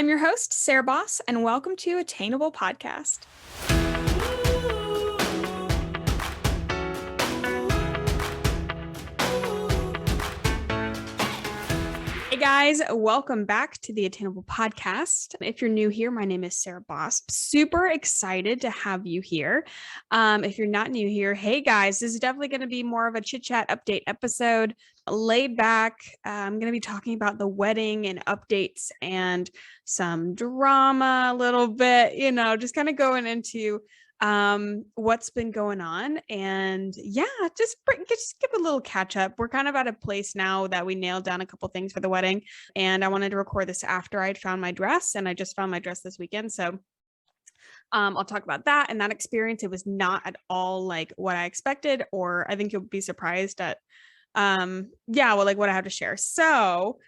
I'm your host, Sarah Baus, and welcome to Attainable Podcast. Hey guys, welcome back to the Attainable Podcast. If you're new here, my name is Sarah Baus. Super excited to have you here. If you're not new here, hey guys, this is definitely going to be more of a chit chat update episode, laid back. I'm going to be talking about the wedding and updates and some drama a little bit, just kind of going into what's been going on, and just give a little catch up. We're kind of at a place now that we nailed down a couple things for the wedding, and I wanted to record this after I'd found my dress, and I just found my dress this weekend. So I'll talk about that and that experience. It was not at all like what I expected, or I think you'll be surprised at what I have to share. So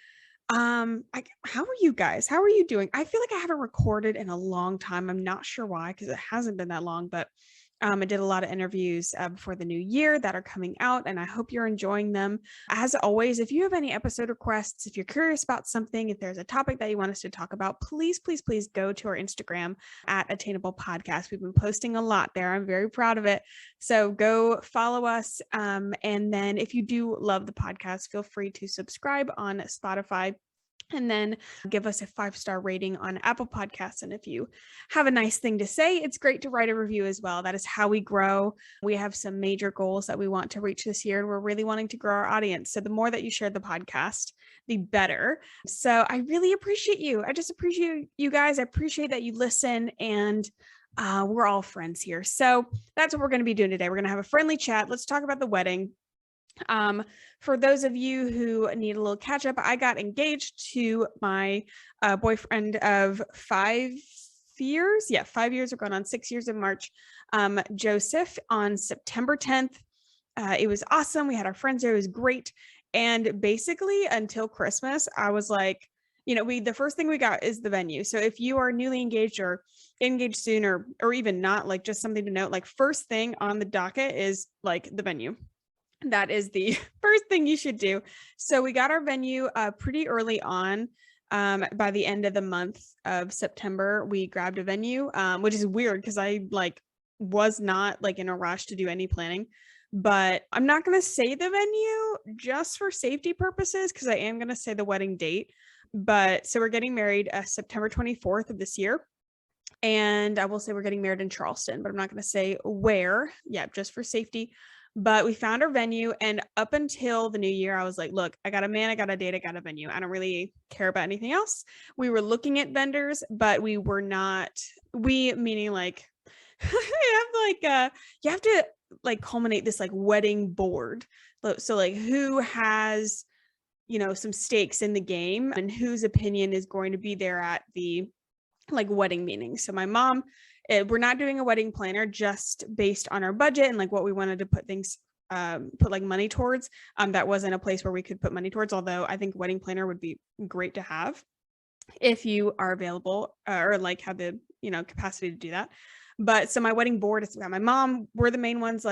how are you guys? How are you doing? I feel like I haven't recorded in a long time. I'm not sure why, because it hasn't been that long, but I did a lot of interviews before the new year that are coming out, and I hope you're enjoying them. As always, if you have any episode requests, if you're curious about something, if there's a topic that you want us to talk about, please go to our Instagram at Attainable Podcast. We've been posting a lot there. I'm very proud of it. So go follow us. And then if you do love the podcast, feel free to subscribe on Spotify. And then give us a 5-star rating on Apple Podcasts. And if you have a nice thing to say, it's great to write a review as well. That is how we grow. We have some major goals that we want to reach this year, and we're really wanting to grow our audience. So the more that you share the podcast, the better. So I really appreciate you. I just appreciate you guys. I appreciate that you listen, and we're all friends here. So that's what we're going to be doing today. We're going to have a friendly chat. Let's talk about the wedding. For those of you who need a little catch up, I got engaged to my boyfriend of 5 years. 5 years. We're going on 6 years in March. Joseph, on September 10th. It was awesome. We had our friends there. It was great. And basically until Christmas, I was like, the first thing we got is the venue. So if you are newly engaged or engaged soon, or even not, like just something to note, like first thing on the docket is like the venue. That is the first thing you should do. So we got our venue pretty early on. By the end of the month of September, we grabbed a venue, which is weird because I was not in a rush to do any planning. But I'm not going to say the venue just for safety purposes, because I am going to say the wedding date. But so we're getting married September 24th of this year. And I will say we're getting married in Charleston, but I'm not going to say where. Just for safety. But we found our venue, and up until the new year, I was like, look, I got a man, I got a date, I got a venue. I don't really care about anything else. We were looking at vendors, but we were not, meaning you have to culminate this wedding board. So who has, some stakes in the game, and whose opinion is going to be there at the wedding meeting. So my mom, we're not doing a wedding planner just based on our budget and what we wanted to put things, put money towards. That wasn't a place where we could put money towards, although I think wedding planner would be great to have if you are available or have the, capacity to do that. But so my wedding board is my mom. We're the main ones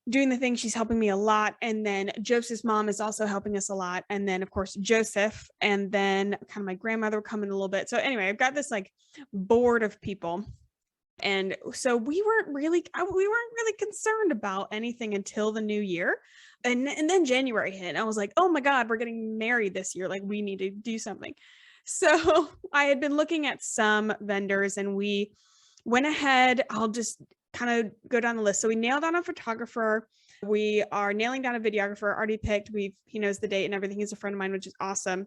doing the thing. She's helping me a lot. And then Joseph's mom is also helping us a lot. And then of course, Joseph, and then kind of my grandmother come in a little bit. So anyway, I've got this board of people. And so we weren't really concerned about anything until the new year. And then January hit, and I was like, oh my God, we're getting married this year. We need to do something. So I had been looking at some vendors, and we went ahead. I'll just kind of go down the list. So we nailed down a photographer. We are nailing down a videographer, already picked. He knows the date and everything. He's a friend of mine, which is awesome.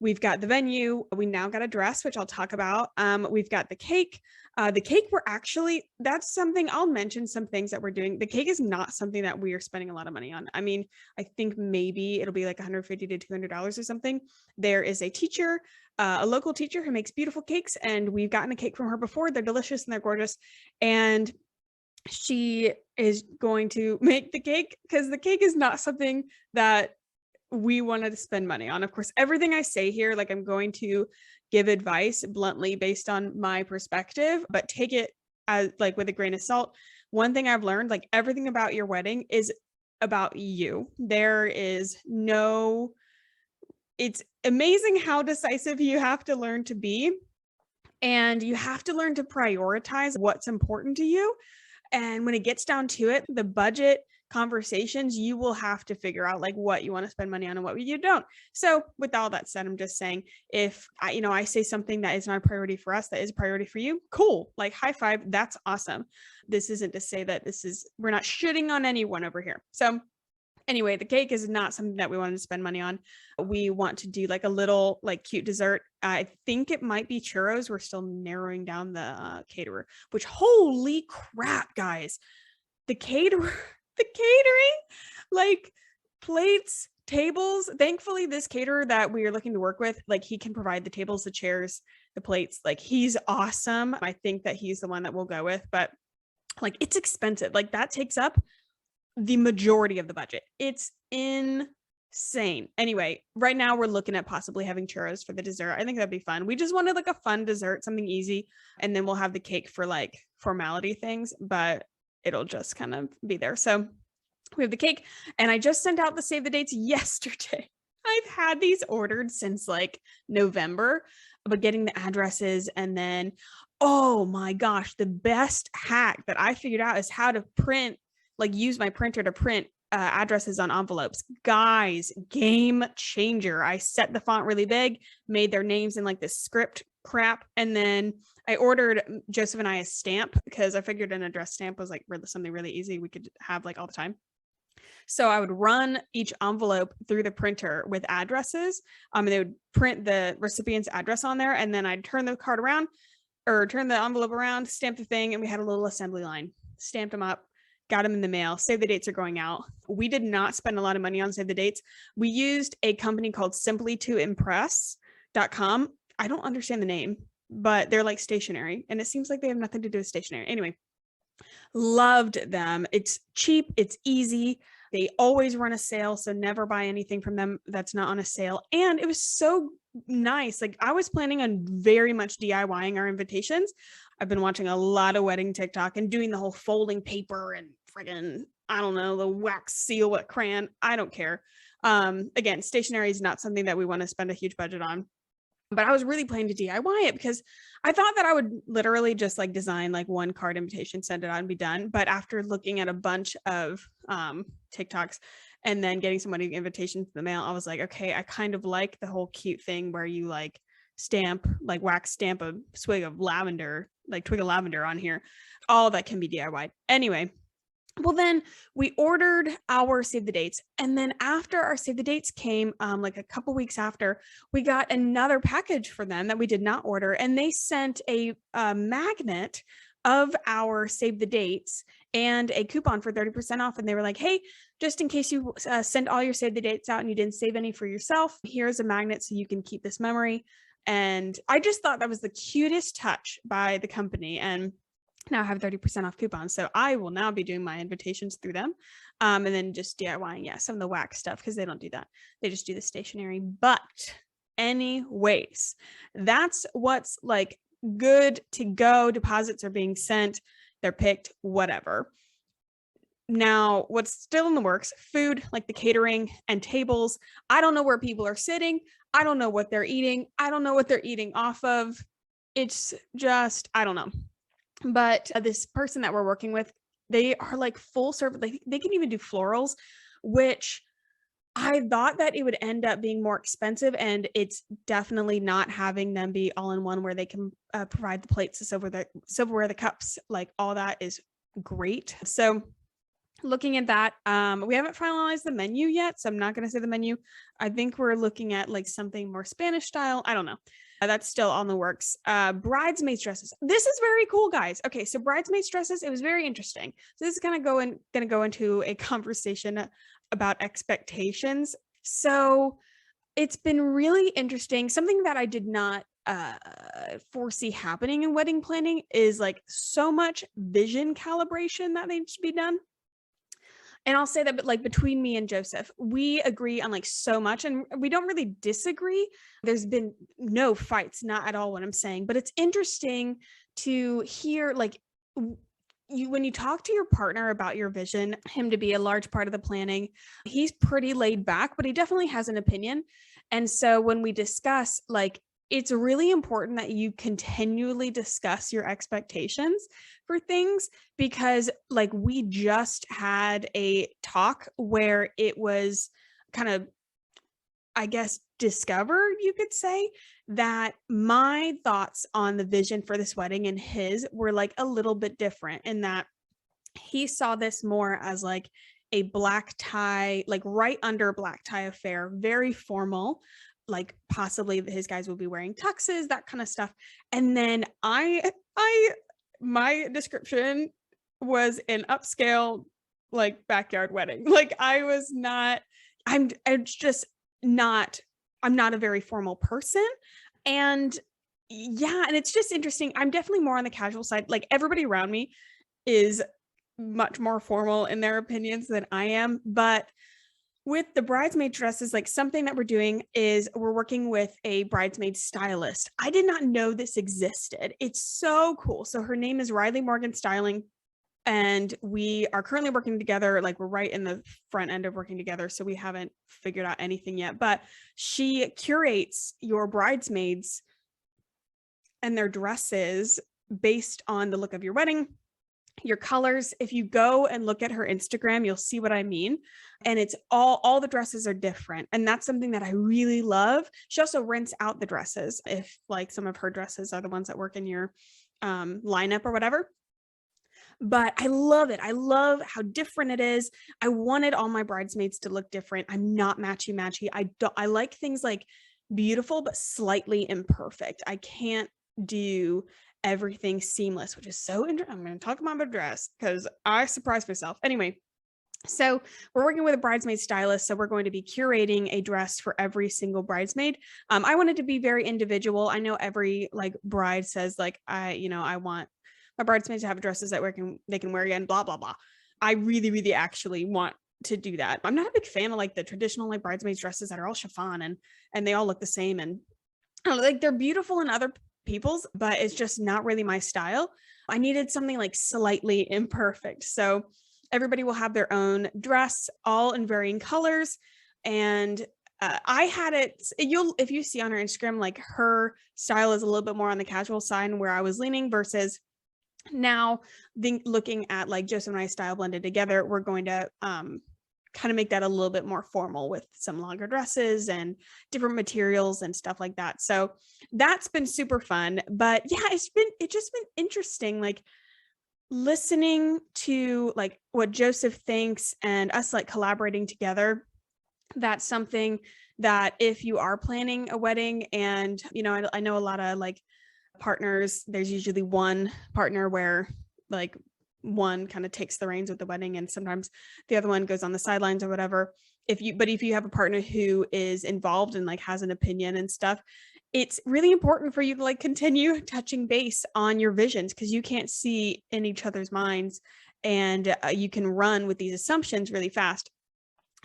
We've got the venue. We now got a dress, which I'll talk about. We've got the cake. The cake, that's something I'll mention, some things that we're doing. The cake is not something that we are spending a lot of money on. I mean, I think maybe it'll be $150 to $200 or something. There is a teacher, a local teacher who makes beautiful cakes, and we've gotten a cake from her before. They're delicious and they're gorgeous. And she is going to make the cake, because the cake is not something that we wanted to spend money on. Of course, everything I say here, I'm going to give advice bluntly based on my perspective, but take it as with a grain of salt. One thing I've learned, everything about your wedding is about you. There is no it's amazing how decisive you have to learn to be. And you have to learn to prioritize what's important to you. And when it gets down to it, the budget conversations, you will have to figure out like what you want to spend money on and what you don't. So with all that said, I'm just saying, if I say something that is not a priority for us, that is a priority for you, cool, like high five, that's awesome. This isn't to say that we're not shitting on anyone over here. So anyway, the cake is not something that we wanted to spend money on. We want to do like a little like cute dessert. I think it might be churros. We're still narrowing down the caterer, which holy crap, guys, the catering, like plates, tables. Thankfully, this caterer that we are looking to work with, like he can provide the tables, the chairs, the plates. Like he's awesome. I think that he's the one that we'll go with, but like it's expensive. Like that takes up the majority of the budget. It's insane. Anyway, right now we're looking at possibly having churros for the dessert. I think that'd be fun. We just wanted like a fun dessert, something easy, and then we'll have the cake for like formality things, but it'll just kind of be there. So we have the cake, and I just sent out the save the dates yesterday. I've had these ordered since like November, but getting the addresses, and then, oh my gosh, the best hack that I figured out is how to use my printer to print addresses on envelopes. Guys, game changer. I set the font really big, made their names in like this script crap. And then I ordered Joseph and I a stamp because I figured an address stamp was like something really easy we could have like all the time. So I would run each envelope through the printer with addresses. And they would print the recipient's address on there. And then I'd turn the card around or turn the envelope around, stamp the thing. And we had a little assembly line, stamped them up, got them in the mail. Save the dates are going out. We did not spend a lot of money on save the dates. We used a company called simplytoimpress.com. I don't understand the name, but they're like stationery, and it seems like they have nothing to do with stationery. Anyway, loved them. It's cheap. It's easy. They always run a sale, so never buy anything from them that's not on a sale. And it was so nice. Like I was planning on very much DIYing our invitations. I've been watching a lot of wedding TikTok and doing the whole folding paper and friggin', I don't know, the wax seal with crayon. I don't care. Again, stationery is not something that we want to spend a huge budget on. But I was really planning to DIY it because I thought that I would literally just like design like one card invitation, send it out and be done. But after looking at a bunch of TikToks and then getting somebody invitations in the mail, I was like, okay, I kind of like the whole cute thing where you like wax stamp a twig of lavender on here. All that can be DIY. Anyway, well, then we ordered our save the dates. And then after our save the dates came, like a couple weeks after, we got another package for them that we did not order. And they sent a magnet of our save the dates and a coupon for 30% off. And they were like, hey, just in case you send all your save the dates out and you didn't save any for yourself, here's a magnet so you can keep this memory. And I just thought that was the cutest touch by the company. And now I have 30% off coupons. So I will now be doing my invitations through them. And then just DIYing, some of the wax stuff, because they don't do that. They just do the stationery. But anyways, that's what's like good to go. Deposits are being sent. They're picked, whatever. Now, what's still in the works, food, like the catering and tables. I don't know where people are sitting. I don't know what they're eating. I don't know what they're eating off of. It's just, I don't know. But this person that we're working with, they are like full service. They can even do florals, which I thought that it would end up being more expensive. And it's definitely not having them be all in one where they can provide the plates, the silverware, the cups, like all that is great. So looking at that, we haven't finalized the menu yet. So I'm not going to say the menu. I think we're looking at like something more Spanish style. I don't know. That's still on the works. Bridesmaids dresses. This is very cool, guys. Okay, so bridesmaids dresses, it was very interesting. So this is going to go into a conversation about expectations. So it's been really interesting. Something that I did not foresee happening in wedding planning is like so much vision calibration that needs to be done. And I'll say that, but like between me and Joseph, we agree on like so much and we don't really disagree. There's been no fights, not at all what I'm saying, but it's interesting to hear like when you talk to your partner about your vision, him to be a large part of the planning, he's pretty laid back, but he definitely has an opinion. And so when we discuss, like, it's really important that you continually discuss your expectations for things, because like we just had a talk where it was kind of, I guess, discovered, you could say, that my thoughts on the vision for this wedding and his were like a little bit different, in that he saw this more as like a black tie, like right under black tie affair, very formal, like possibly his guys will be wearing tuxes, that kind of stuff. And then my description was an upscale, like backyard wedding. Like I was not, I'm just not, I'm not a very formal person. And yeah, and it's just interesting. I'm definitely more on the casual side. Like everybody around me is much more formal in their opinions than I am. But with the bridesmaid dresses, like something that we're doing is we're working with a bridesmaid stylist. I did not know this existed. It's so cool. So her name is Riley Morgan Styling. And we are currently working together. Like we're right in the front end of working together. So we haven't figured out anything yet, but she curates your bridesmaids and their dresses based on the look of your wedding, your colors. If you go and look at her Instagram, you'll see what I mean. And it's all the dresses are different. And that's something that I really love. She also rents out the dresses if like some of her dresses are the ones that work in your lineup or whatever. But I love it. I love how different it is. I wanted all my bridesmaids to look different. I'm not matchy. I like things like beautiful, but slightly imperfect. I can't do everything seamless, which is so interesting. I'm going to talk about my dress because I surprised myself. Anyway, so we're working with a bridesmaid stylist. So we're going to be curating a dress for every single bridesmaid. I wanted to be very individual. I know every like bride says like, I want my bridesmaids to have dresses that they can wear again, blah, blah, blah. I really, really actually want to do that. I'm not a big fan of like the traditional like bridesmaids dresses that are all chiffon and they all look the same. And I don't know, like they're beautiful in other people's, but it's just not really my style. I needed something like slightly imperfect. So everybody will have their own dress, all in varying colors. And I had it, if you see on her Instagram, like her style is a little bit more on the casual side where I was leaning, versus now looking at like Joseph and I style blended together, we're going to kind of make that a little bit more formal with some longer dresses and different materials and stuff like that. So that's been super fun. But yeah, it's just been interesting, like listening to like what Joseph thinks and us like collaborating together. That's something that if you are planning a wedding, and I know a lot of like partners, there's usually one partner where like one kind of takes the reins with the wedding and sometimes the other one goes on the sidelines or whatever. If you have a partner who is involved and like has an opinion and stuff, it's really important for you to like continue touching base on your visions, because you can't see in each other's minds, and you can run with these assumptions really fast.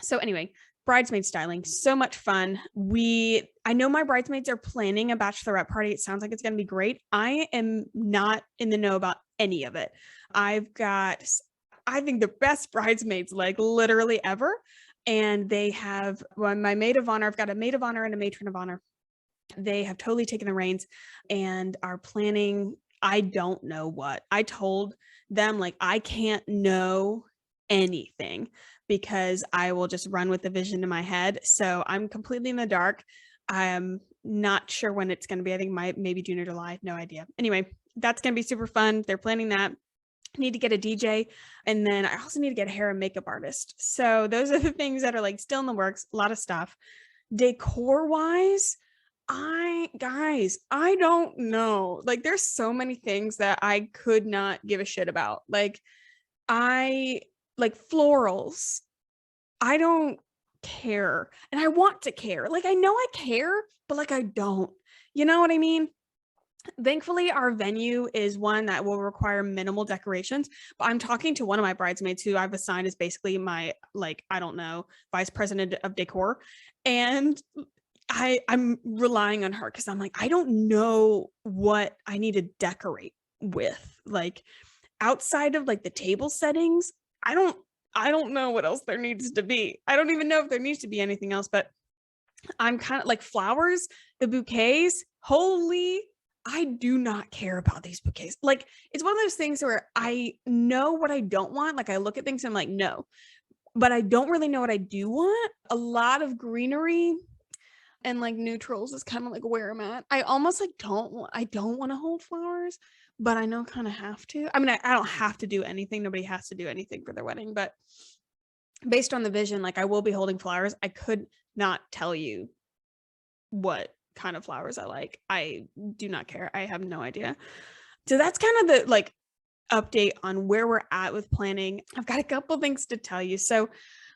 So anyway, bridesmaid styling, so much fun. I know my bridesmaids are planning a bachelorette party. It sounds like it's going to be great. I am not in the know about any of it. I've got, I think, the best bridesmaids like literally ever. And they have my maid of honor. I've got a maid of honor and a matron of honor. They have totally taken the reins and are planning. I don't know what. I told them like, I can't know anything because I will just run with the vision in my head. So I'm completely in the dark. I'm not sure when it's going to be. I think maybe June or July. No idea. Anyway, that's going to be super fun. They're planning that. I need to get a DJ. And then I also need to get a hair and makeup artist. So those are the things that are like still in the works. A lot of stuff. Decor wise, I don't know. Like there's so many things that I could not give a shit about. Like florals. I don't care. And I want to care. Like I know I care, but like I don't. You know what I mean? Thankfully, our venue is one that will require minimal decorations, but I'm talking to one of my bridesmaids who I've assigned as basically my, like, I don't know, vice president of decor. And I'm relying on her because I'm like, I don't know what I need to decorate with. Like outside of like the table settings, I don't know what else there needs to be. I don't even know if there needs to be anything else, but I'm kind of like flowers, the bouquets. I do not care about these bouquets. Like, it's one of those things where I know what I don't want. Like, I look at things and I'm like, no, but I don't really know what I do want. A lot of greenery and like neutrals is kind of like where I'm at. I almost like I don't want to hold flowers, but I know kind of have to. I mean, I don't have to do anything. Nobody has to do anything for their wedding, but based on the vision, like I will be holding flowers. I could not tell you what kind of flowers I like. I do not care. I have no idea. So that's kind of the like update on where we're at with planning. I've got a couple things to tell you. So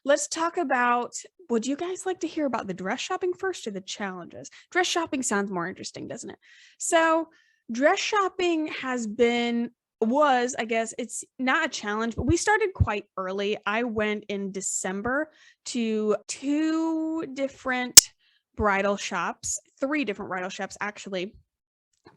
let's talk about, would you guys like to hear about the dress shopping first or the challenges? Dress shopping sounds more interesting, doesn't it? So dress shopping I guess it's not a challenge, but we started quite early. I went in December to three different bridal shops, actually.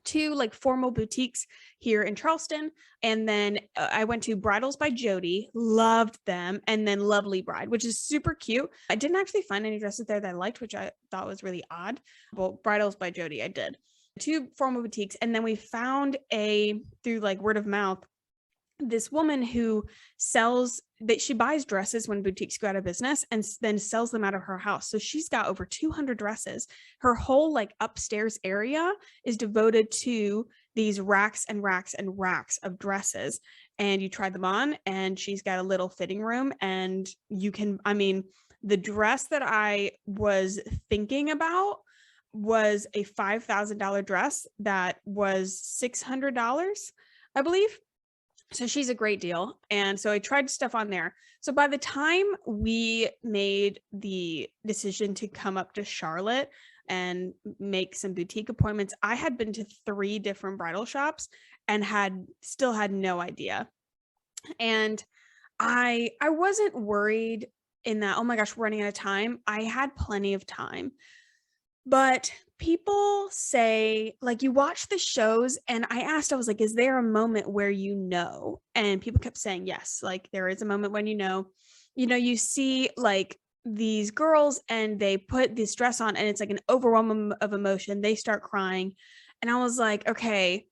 Two like formal boutiques here in Charleston. And then I went to Bridals by Jody, loved them. And then Lovely Bride, which is super cute. I didn't actually find any dresses there that I liked, which I thought was really odd. Well, Bridals by Jody, I did. Two formal boutiques. And then we found through like word of mouth, this woman who she buys dresses when boutiques go out of business and then sells them out of her house. So she's got over 200 dresses. Her whole like upstairs area is devoted to these racks and racks and racks of dresses. And you try them on, and she's got a little fitting room, and the dress that I was thinking about was a $5,000 dress that was $600, I believe. So she's a great deal. And so I tried stuff on there. So by the time we made the decision to come up to Charlotte and make some boutique appointments, I had been to 3 different bridal shops and still had no idea. And I wasn't worried in that, oh my gosh, we're running out of time. I had plenty of time. But people say, like, you watch the shows, and I was like, is there a moment where you know? And people kept saying, yes, like there is a moment when you see like these girls and they put this dress on and it's like an overwhelm of emotion. They start crying. And I was like, okay,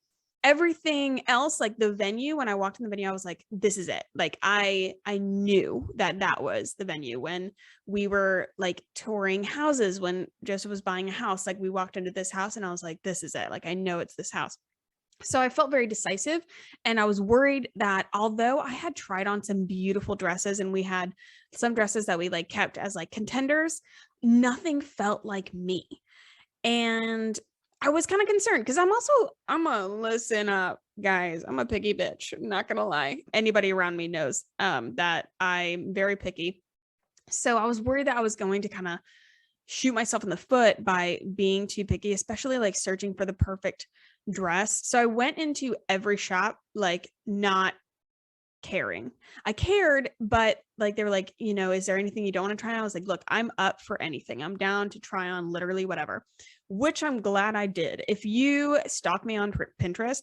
everything else, like the venue, when I walked in the venue, I was like, this is it. Like I knew that was the venue. When we were like touring houses, when Joseph was buying a house, like we walked into this house and I was like, this is it. Like, I know it's this house. So I felt very decisive, and I was worried that although I had tried on some beautiful dresses and we had some dresses that we like kept as like contenders, nothing felt like me. And I was kind of concerned because listen up, guys. I'm a picky bitch. I'm not gonna lie. Anybody around me knows that I'm very picky. So I was worried that I was going to kind of shoot myself in the foot by being too picky, especially like searching for the perfect dress. So I went into every shop, like not caring. I cared, but like they were like, is there anything you don't want to try on? I was like, look, I'm up for anything. I'm down to try on literally whatever, which I'm glad I did. If you stalk me on Pinterest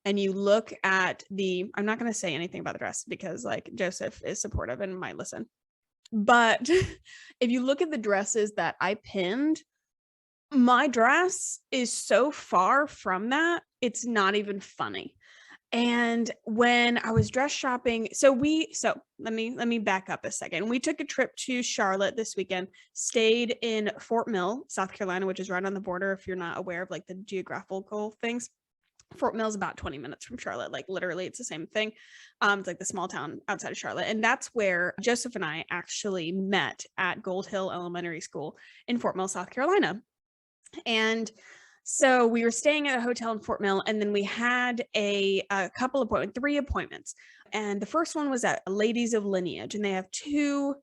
and you look at I'm not going to say anything about the dress because like Joseph is supportive and might listen. But if you look at the dresses that I pinned, my dress is so far from that, it's not even funny. And when I was dress shopping, so let me back up a second. We took a trip to Charlotte this weekend, stayed in Fort Mill, South Carolina, which is right on the border. If you're not aware of like the geographical things, Fort Mill is about 20 minutes from Charlotte. Like literally it's the same thing. It's like the small town outside of Charlotte. And that's where Joseph and I actually met at Gold Hill Elementary School in Fort Mill, South Carolina. And so we were staying at a hotel in Fort Mill, and then we had a couple appointments, 3 appointments. And the first one was at Ladies of Lineage, and they have 2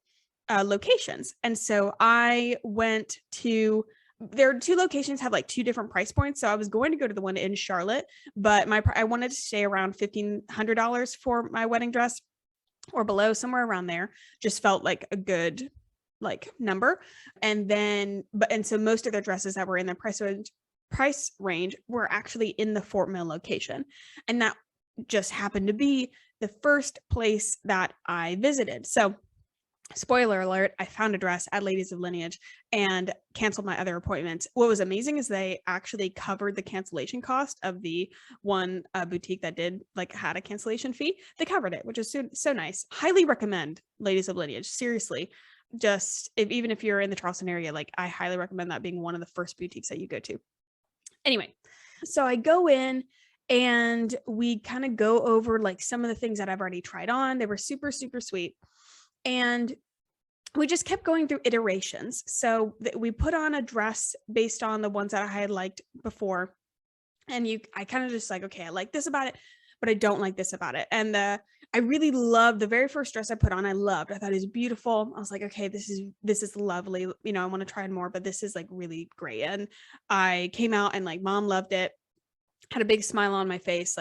locations. And so I went to, their 2 locations have like 2 different price points. So I was going to go to the one in Charlotte, but I wanted to stay around $1,500 for my wedding dress or below, somewhere around there. Just felt like a good like number. And so most of their dresses that were in the price range were actually in the Fort Mill location. And that just happened to be the first place that I visited. So spoiler alert, I found a dress at Ladies of Lineage and canceled my other appointments. What was amazing is they actually covered the cancellation cost of the one boutique that did had a cancellation fee. They covered it, which is so nice. Highly recommend Ladies of Lineage. Seriously, just even if you're in the Charleston area, I highly recommend that being one of the first boutiques that you go to. Anyway, so I go in and we kind of go over some of the things that I've already tried on. They were super, super sweet. And we just kept going through iterations. So we put on a dress based on the ones that I had liked before. And I kind of just okay, I like this about it, but I don't like this about it. And I really loved the very first dress I put on. I thought it was beautiful. I was like, okay, this is lovely. I want to try more, but this is really great. And I came out and mom loved it. Had a big smile on my face,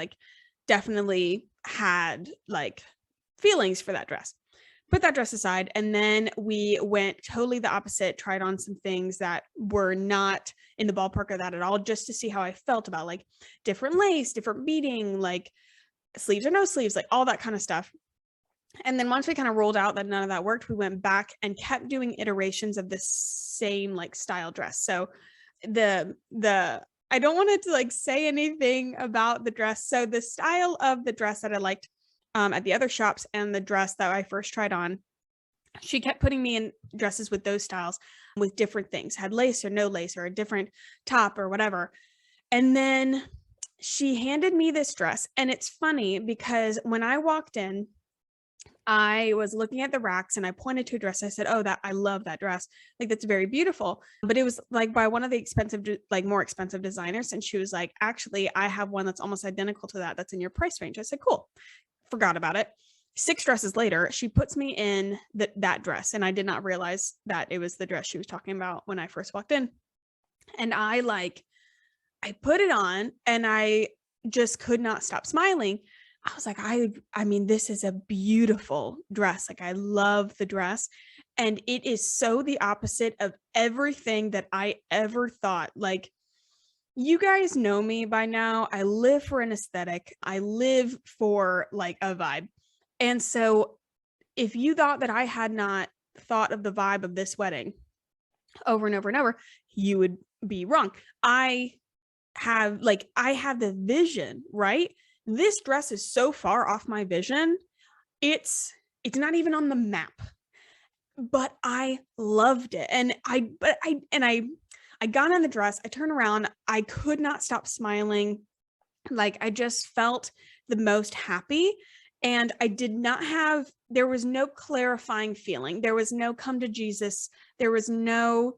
definitely had feelings for that dress. Put that dress aside. And then we went totally the opposite, tried on some things that were not in the ballpark of that at all, just to see how I felt about different lace, different beading, sleeves or no sleeves, all that kind of stuff. And then once we kind of rolled out that none of that worked, we went back and kept doing iterations of the same style dress. So I don't want to say anything about the dress. So the style of the dress that I liked at the other shops and the dress that I first tried on, she kept putting me in dresses with those styles with different things, had lace or no lace or a different top or whatever. And then she handed me this dress. And it's funny because when I walked in, I was looking at the racks and I pointed to a dress. I said, oh, I love that dress. That's very beautiful. But it was by one of the more expensive designers. And she was like, actually, I have one that's almost identical to that. That's in your price range. I said, cool. Forgot about it. 6 dresses later, she puts me in that dress. And I did not realize that it was the dress she was talking about when I first walked in. And I put it on and I just could not stop smiling. I was like, I mean, this is a beautiful dress. I love the dress. And it is so the opposite of everything that I ever thought. You guys know me by now. I live for an aesthetic. I live for a vibe. And so if you thought that I had not thought of the vibe of this wedding over and over and over, you would be wrong. I have the vision, right? This dress is so far off my vision. It's not even on the map, but I loved it. And I got in the dress. I turned around. I could not stop smiling. I just felt the most happy. And there was no clarifying feeling. There was no come to Jesus. There was no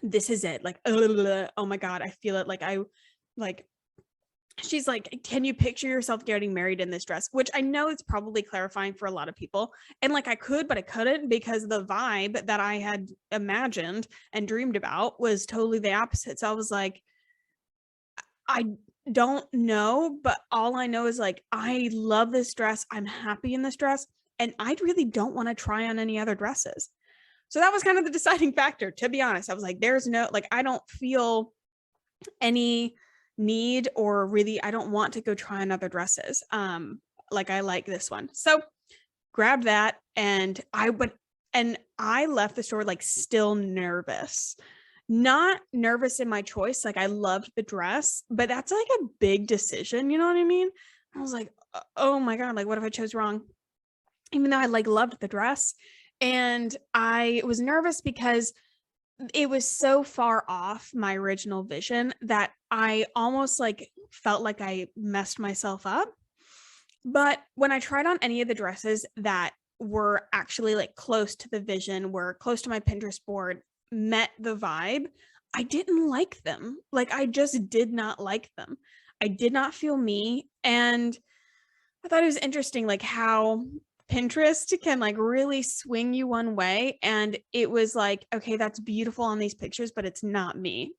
this is it. Oh my God, I feel it. She's like, can you picture yourself getting married in this dress? Which I know it's probably clarifying for a lot of people. And I could, but I couldn't, because the vibe that I had imagined and dreamed about was totally the opposite. So I was like, I don't know, but all I know is I love this dress. I'm happy in this dress. And I really don't want to try on any other dresses. So that was kind of the deciding factor, to be honest. I was like, there's no, I don't feel any need, or really, I don't want to go try on other dresses. I like this one. So grabbed that and I left the store still nervous. Not nervous in my choice. I loved the dress, but that's a big decision. You know what I mean? I was like, oh my God, what if I chose wrong? Even though I loved the dress. And I was nervous because it was so far off my original vision that I almost felt like I messed myself up. But when I tried on any of the dresses that were actually close to the vision, were close to my Pinterest board, met the vibe, I didn't like them. I just did not like them. I did not feel me. And I thought it was interesting, how Pinterest can really swing you one way. And it was okay, that's beautiful on these pictures, but it's not me.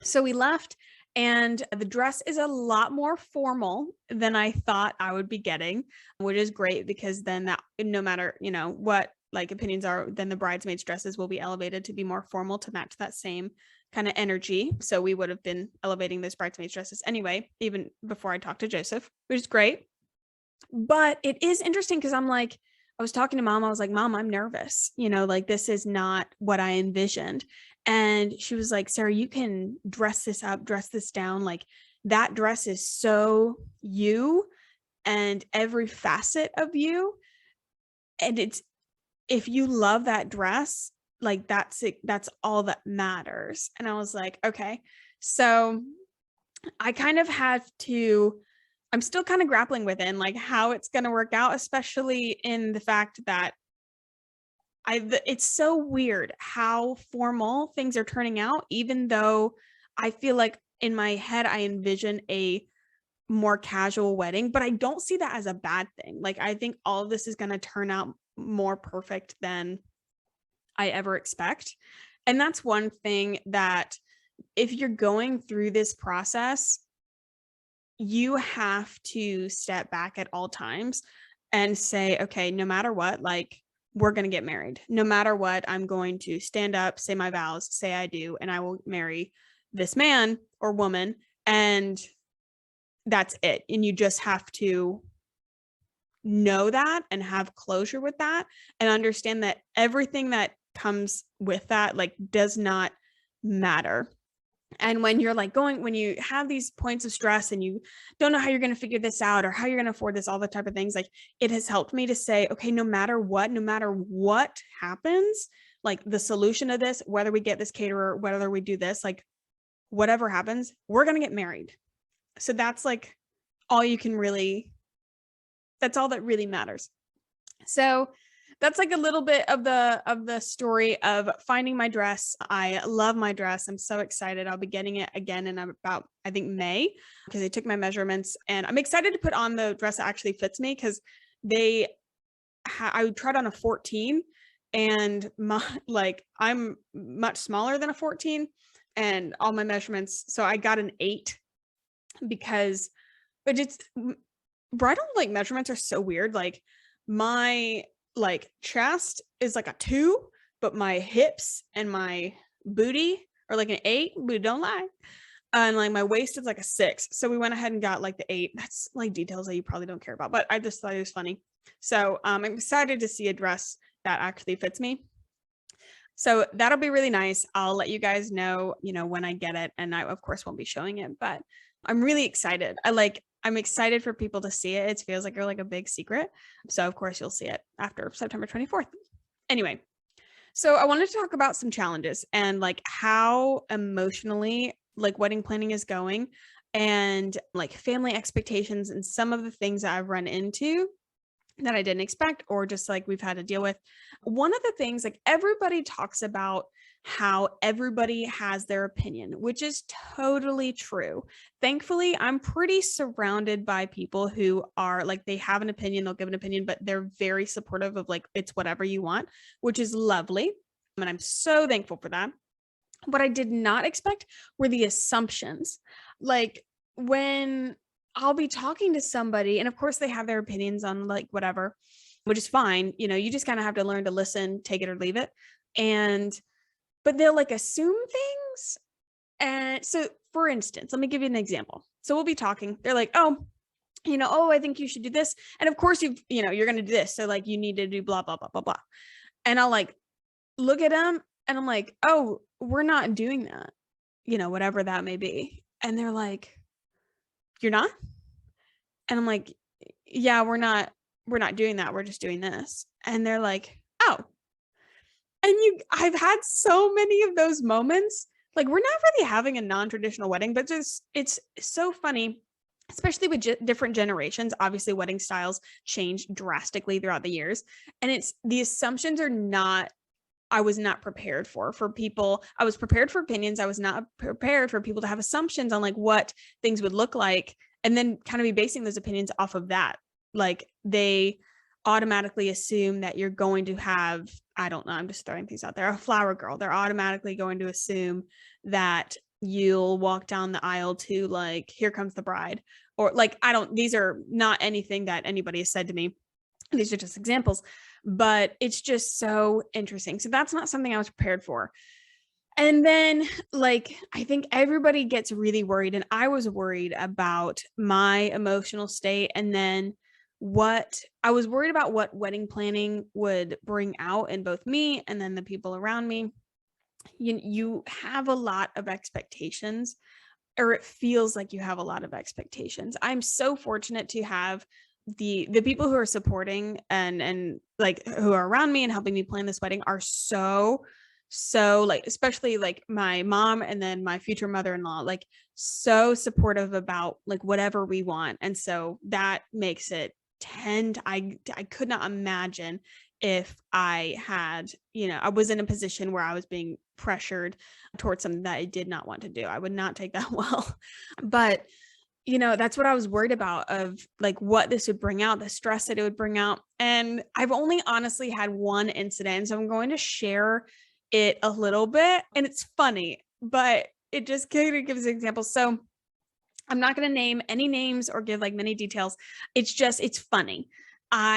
So we left, and the dress is a lot more formal than I thought I would be getting, which is great, because then that, no matter, what opinions are, then the bridesmaids dresses will be elevated to be more formal to match that same kind of energy. So we would have been elevating those bridesmaids dresses anyway, even before I talked to Joseph, which is great. But it is interesting because I'm I was talking to mom. I was like, Mom, I'm nervous. Like this is not what I envisioned. And she was like, Sarah, you can dress this up, dress this down. Like that dress is so you and every facet of you. And if you love that dress, like that's it, that's all that matters. And I was like, okay. So I kind of I'm still kind of grappling with it and like how it's going to work out, especially in the fact that it's so weird how formal things are turning out, even though I feel like in my head, I envision a more casual wedding, but I don't see that as a bad thing. Like, I think all of this is going to turn out more perfect than I ever expect. And that's one thing that if you're going through this process, you have to step back at all times and say, okay, no matter what, like we're going to get married. No matter what, I'm going to stand up, say my vows, say I do, and I will marry this man or woman. And that's it. And you just have to know that and have closure with that and understand that everything that comes with that, like, does not matter. And when you're like when you have these points of stress and you don't know how you're going to figure this out or how you're going to afford this, all the type of things, like it has helped me to say, okay, no matter what happens, like the solution to this, whether we get this caterer, whether we do this, like whatever happens, we're going to get married. So that's like that's all that really matters. So that's like a little bit of the story of finding my dress. I love my dress. I'm so excited. I'll be getting it again in about, I think, May, because they took my measurements, and I'm excited to put on the dress that actually fits me, because I tried on a 14 and I'm much smaller than a 14 and all my measurements. So I got an 8 but it's bridal measurements are so weird. Like my chest is like a 2, but my hips and my booty are like an 8. Booty don't lie. And like my waist is like a 6. So we went ahead and got like the 8. That's like details that you probably don't care about, but I just thought it was funny. So I'm excited to see a dress that actually fits me. So that'll be really nice. I'll let you guys know, when I get it. And I, of course, won't be showing it, but I'm really excited. I'm excited for people to see it. It feels like a big secret. So of course you'll see it after September 24th. Anyway, so I wanted to talk about some challenges and like how emotionally like wedding planning is going, and like family expectations and some of the things that I've run into that I didn't expect, or just like we've had to deal with. One of the things, like everybody talks about how everybody has their opinion, which is totally true. Thankfully, I'm pretty surrounded by people who are like, they have an opinion, they'll give an opinion, but they're very supportive of like, it's whatever you want, which is lovely. And I'm so thankful for that. What I did not expect were the assumptions. Like when I'll be talking to somebody, and of course they have their opinions on like whatever, which is fine. You just kind of have to learn to listen, take it or leave it. But they'll like assume things. And so for instance, let me give you an example. So we'll be talking. They're like, oh, I think you should do this. And of course you're going to do this. So like you need to do blah, blah, blah, blah, blah. And I'll like look at them and I'm like, oh, we're not doing that, whatever that may be. And they're like, you're not? And I'm like, yeah, we're not doing that. We're just doing this. And they're like, oh. And I've had so many of those moments. Like we're not really having a non-traditional wedding, but it's so funny, especially with different generations. Obviously wedding styles change drastically throughout the years. And the assumptions are not, I was not prepared for people. I was prepared for opinions. I was not prepared for people to have assumptions on like what things would look like, and then kind of be basing those opinions off of that. Like they automatically assume that you're going to have, I don't know, I'm just throwing things out there, a flower girl. They're automatically going to assume that you'll walk down the aisle to like, here comes the bride, or like, these are not anything that anybody has said to me. These are just examples, but it's just so interesting. So that's not something I was prepared for. And then like, I think everybody gets really worried, and I was worried about my emotional state. And then I was worried about what wedding planning would bring out in both me and then the people around me. You have a lot of expectations, or it feels like you have a lot of expectations. I'm so fortunate to have the people who are supporting and like who are around me and helping me plan this wedding are so like, especially like my mom and then my future mother-in-law, like so supportive about like whatever we want. And so that makes it I could not imagine if I had, I was in a position where I was being pressured towards something that I did not want to do. I would not take that well. But that's what I was worried about, of like what this would bring out, the stress that it would bring out. And I've only honestly had one incident. So I'm going to share it a little bit, and it's funny, but it just kind of gives an example. So I'm not going to name any names or give like many details. It's funny.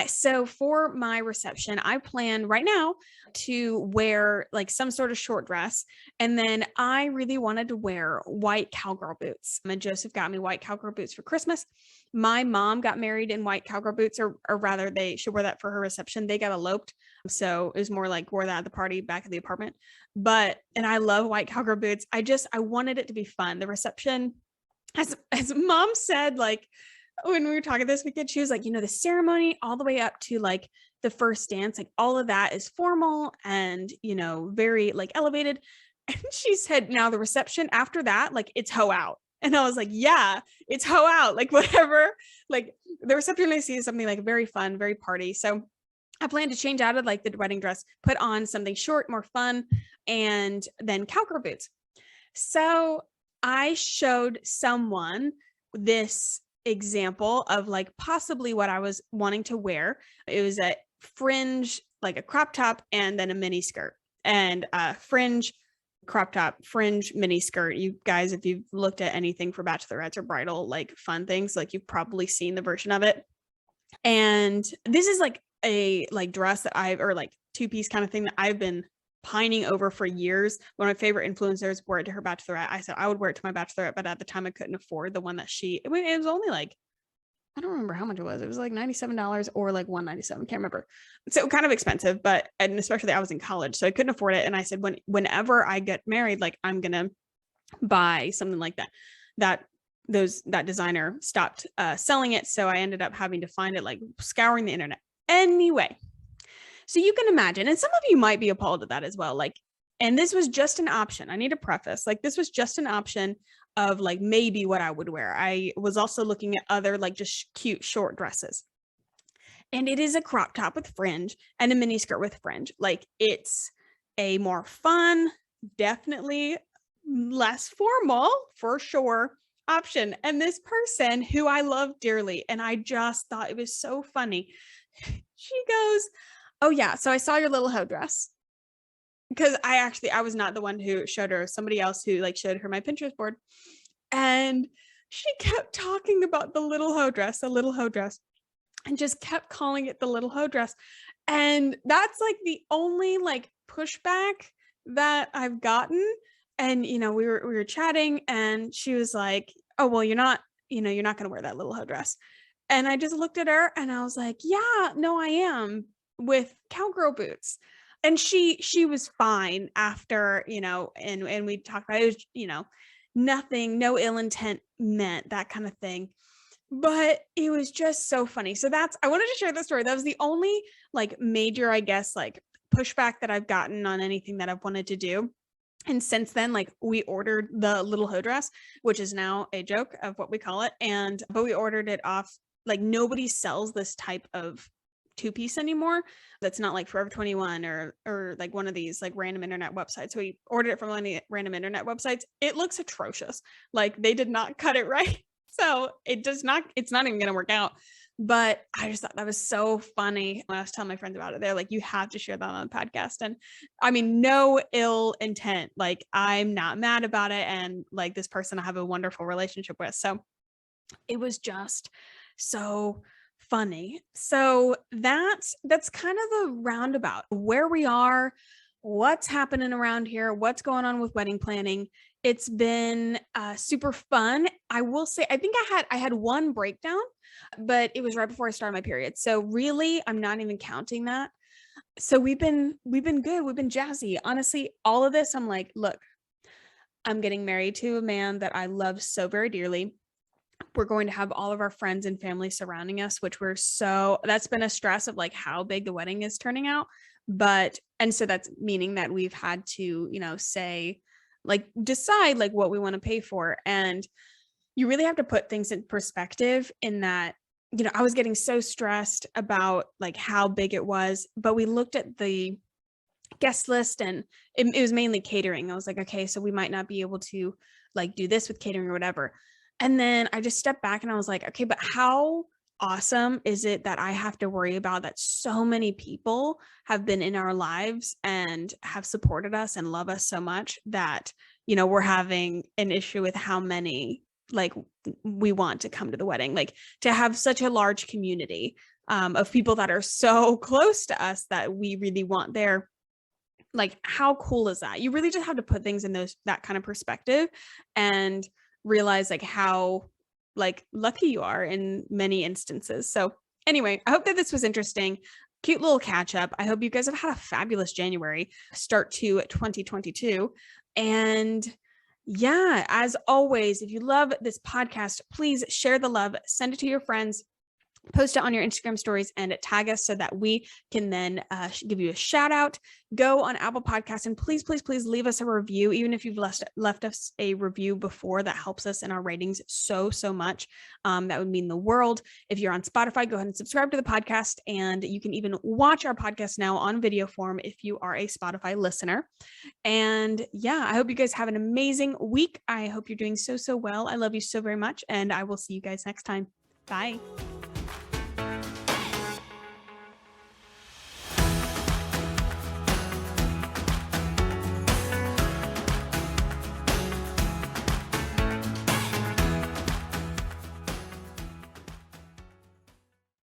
So for my reception, I plan right now to wear like some sort of short dress. And then I really wanted to wear white cowgirl boots. And Joseph got me white cowgirl boots for Christmas. My mom got married in white cowgirl boots, or rather she wore that for her reception. They got eloped. So it was more like wore that at the party back at the apartment. And I love white cowgirl boots. I wanted it to be fun. The reception, as mom said, like, when we were talking this weekend, she was like, the ceremony all the way up to like the first dance, like all of that is formal and, very like elevated. And she said, now the reception after that, like it's hoe out. And I was like, yeah, it's hoe out. Like whatever, like the reception I see is something like very fun, very party. So I plan to change out of like the wedding dress, put on something short, more fun, and then cowgirl boots. So I showed someone this example of like possibly what I was wanting to wear. It was a fringe, like a crop top, and then a mini skirt, and fringe, crop top, fringe, mini skirt. You guys, if you've looked at anything for bachelorettes or bridal, like fun things, like you've probably seen the version of it. And this is like a like dress that or like two-piece kind of thing that I've been pining over for years. One of my favorite influencers wore it to her bachelorette. I said I would wear it to my bachelorette, but at the time I couldn't afford the one that it was only like, I don't remember how much it was. It was like $97 or like $197. Can't remember. So kind of expensive, and especially I was in college, so I couldn't afford it. And I said, whenever I get married, like I'm going to buy something like that. That designer stopped selling it. So I ended up having to find it, like scouring the internet. Anyway, so you can imagine, and some of you might be appalled at that as well. Like, and this was just an option. I need to preface, like, this was just an option of like maybe what I would wear. I was also looking at other like just cute short dresses. And it is a crop top with fringe and a mini skirt with fringe. Like it's a more fun, definitely less formal for sure option. And this person who I love dearly, and I just thought it was so funny. She goes, oh yeah, so I saw your little hoe dress. Because I was not the one who showed her, somebody else who like showed her my Pinterest board. And she kept talking about the little hoe dress, and just kept calling it the little hoe dress. And that's like the only like pushback that I've gotten. And, we were chatting, and she was like, oh, well, you're not going to wear that little hoe dress. And I just looked at her and I was like, yeah, no, I am, with cowgirl boots. And she was fine after, and we talked about it, was, nothing, no ill intent meant, that kind of thing. But it was just so funny. So I wanted to share the story. That was the only like major, I guess, like pushback that I've gotten on anything that I've wanted to do. And since then, like we ordered the little hoe dress, which is now a joke of what we call it. But we ordered it off, like nobody sells this type of two-piece anymore. That's not like Forever 21 or like one of these like random internet websites. So we ordered it from any random internet websites. It looks atrocious. Like they did not cut it right. So it's not even going to work out. But I just thought that was so funny when I was telling my friends about it. They're like, you have to share that on the podcast. And I mean, no ill intent. Like I'm not mad about it. And like this person I have a wonderful relationship with. So it was just so funny. So that's kind of the roundabout where we are, what's happening around here, what's going on with wedding planning. It's been super fun. I will say, I think I had one breakdown, but it was right before I started my period. So really, I'm not even counting that. So we've been good. We've been jazzy. Honestly, all of this, I'm like, look, I'm getting married to a man that I love so very dearly. We're going to have all of our friends and family surrounding us, which that's been a stress of like how big the wedding is turning out. And so that's meaning that we've had to, say, like, decide like what we want to pay for. And you really have to put things in perspective in that, I was getting so stressed about like how big it was, but we looked at the guest list and it was mainly catering. I was like, okay, so we might not be able to like do this with catering or whatever. And then I just stepped back and I was like, okay, but how awesome is it that I have to worry about that so many people have been in our lives and have supported us and love us so much that, we're having an issue with how many like we want to come to the wedding, like to have such a large community of people that are so close to us that we really want there. Like, how cool is that? You really just have to put things in that kind of perspective and realize like how like lucky you are in many instances. So anyway, I hope that this was interesting. Cute little catch up. I hope you guys have had a fabulous January start to 2022. And yeah, as always, if you love this podcast, please share the love, send it to your friends, post it on your Instagram stories and tag us so that we can then give you a shout out. Go on Apple Podcasts and please, please, please leave us a review. Even if you've left us a review before, that helps us in our ratings so, so much. That would mean the world. If you're on Spotify, go ahead and subscribe to the podcast. And you can even watch our podcast now on video form if you are a Spotify listener. And yeah, I hope you guys have an amazing week. I hope you're doing so, so well. I love you so very much. And I will see you guys next time. Bye.